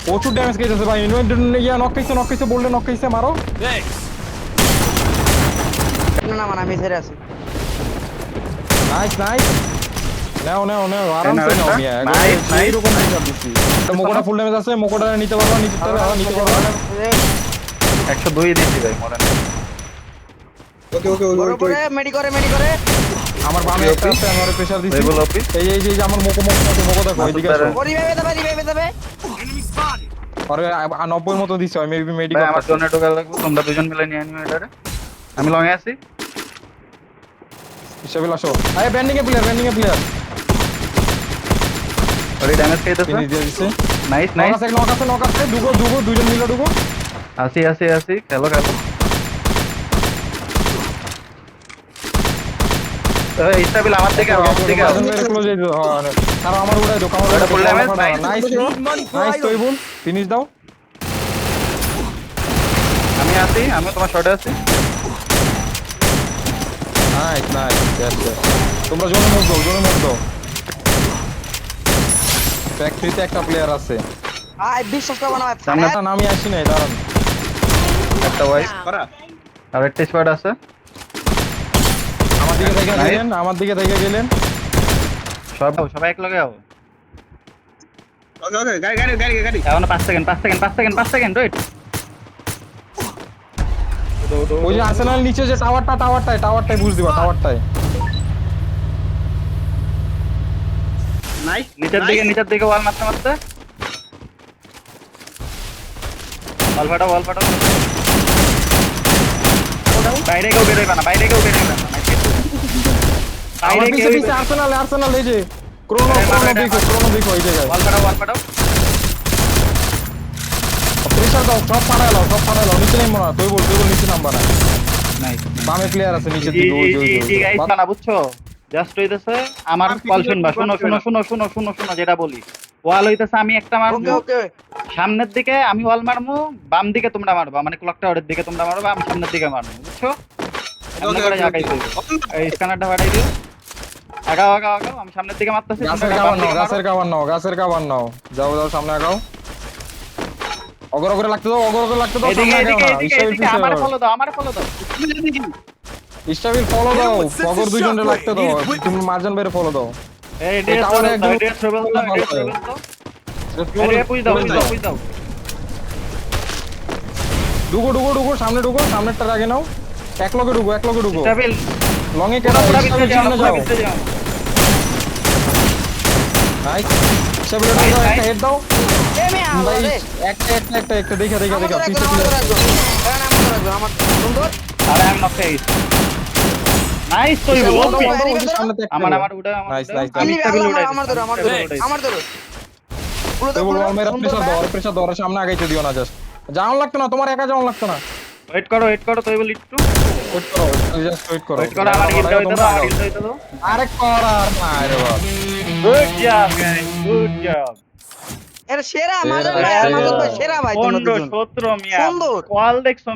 প্রচুর ড্যামেজ খেয়েছে ভাই। ইয়া নক খাইছে বললে নক খাইছে, মারো। না মানে আমি ছেড়ে আছি। নাইস নাইস, নাও নাও নাও, আরামসে নাও মিয়া। নাইস নাইস এইরকম হিসাব দিছি। মোকোটা ফুল ড্যামেজ আছে, মোকোটা নিতে পারবা, নিতে পারবা। 102 দিছি ভাই মরে না। ওকে ওকে বড় করে মেডি করে আমার বামে একটা আছে, আমার প্রেসার দিছি। লেভেল অফ এই যে আমার মোকো আছে, মোকো দেখো এদিকে আসো। রিভাইভ দেবে আরে 90 মতো দিছে, আমি মেবি মেডি ভাই আমার করতেছি। জন্য ঢোকা লাগবে, তোমরা দুজন মিলে নিয়ে নিও এটারে। আমি লং এ আছি। ইসেবিল আসো। আরে ব্যান্ডিং এ প্লেয়ার। ওরে ড্যামেজ খাইতেছে। ফিনিশ দিয়ে দিছে। Nice nice. নক আছে, দুজন মিলে ডুগো। আসি খেলো। এই স্টাবিল আমার থেকে ক্লোজ হয়ে যাও। আর আমার উড়াই দাও, ওটা full damage, nice Toibul, finish দাও। আমি আছি, আমি তোমার শটে আছি। নাইস। তোমরা জোনে মুভ দাও। ফ্যাক্টরিতে একটা প্লেয়ার আছে। বিশ্বাস করবো না সামনে নামি আসি নাই, দাঁড়ান। একটা ওয়াইস করা আর একটা স্কোয়াড আছে। আমার দিকে থেকে গেলেন। সবাই এক লগে আও। ওকে ওকে গাড়ি এখন 5 সেকেন্ড ওয়েট। ওই যে আর্সেনাল নিচে যে টাওয়ারটায় বুঝ দিবা, টাওয়ারটায়। নাইস নিচের দিকে ওয়াল মারতে ওয়াল ফাটা বাইরে কেউ বেরোবে না আমার পিছে আর্সেনাল এই যে ক্রোনো দেখো এই জায়গায়। ওয়াল ফাটাও প্রেসার দাও, সব ফাটায় লাও, নিচে নেই মনে হয়। তুই বল নিচে নামবা না। নাইস বামে প্লেয়ার আছে নিচের দিকে, জি গাইস না বুঝছো, জাস্ট হইতাছে আমার কল শুনবা। শুনো যেটা বলি। ওয়াল হইতাছে আমি একটা মারবো সামনের দিকে, আমি ওয়াল মারবো, বাম দিকে তোমরা মারবা, মানে ক্লক টাওয়ারের দিকে তোমরা মারবা, আমি সামনের দিকে মারবো, বুঝছো? এমন করে জায়গায় কইবো। এই স্ক্যানারটা ফাটাই দিও। আগাও আমি সামনের দিকে মারতেছি। গাছের কাভার নাও। যাও সামনে আগাও। অগর লাগতে দাও, এদিকে আমারে ফলো দাও ইস্টাবিল ফলো দাও। অগর দুইজনে লাগতে দাও, তুমি মার্জান বাইরে ফলো দাও। এই ডিএস ট্রাভেল দাও পুশ দাও ডুগো সামনেরটা আগে নাও। এক লগে ডুগো ট্রাভেল লং এ কেন পুরো যাও। যাও নাইস ইস্টাবিল একটা হেড দাও। একটা দেখা পিছে আরে আমি নক খাইছি। নাইস তো আমার উড়া নাইস আমি স্টাবিল উড়াই প্রেসার দাও, সামনে আগাইতে দিও না। জাস্ট যাওয়ান লাগতো না, তোমার একা যাওয়ান লাগতো না। ওয়েট করো তো বল একটু ওয়েট করো আমার হিলটা হইতো দাও আরে কর আর না রে বাবা। Good job guys good job এর সেরা মাদক ভাই সেরা ভাই তোমরা দুজন 17 মিয়া সুন্দর কল দেখছো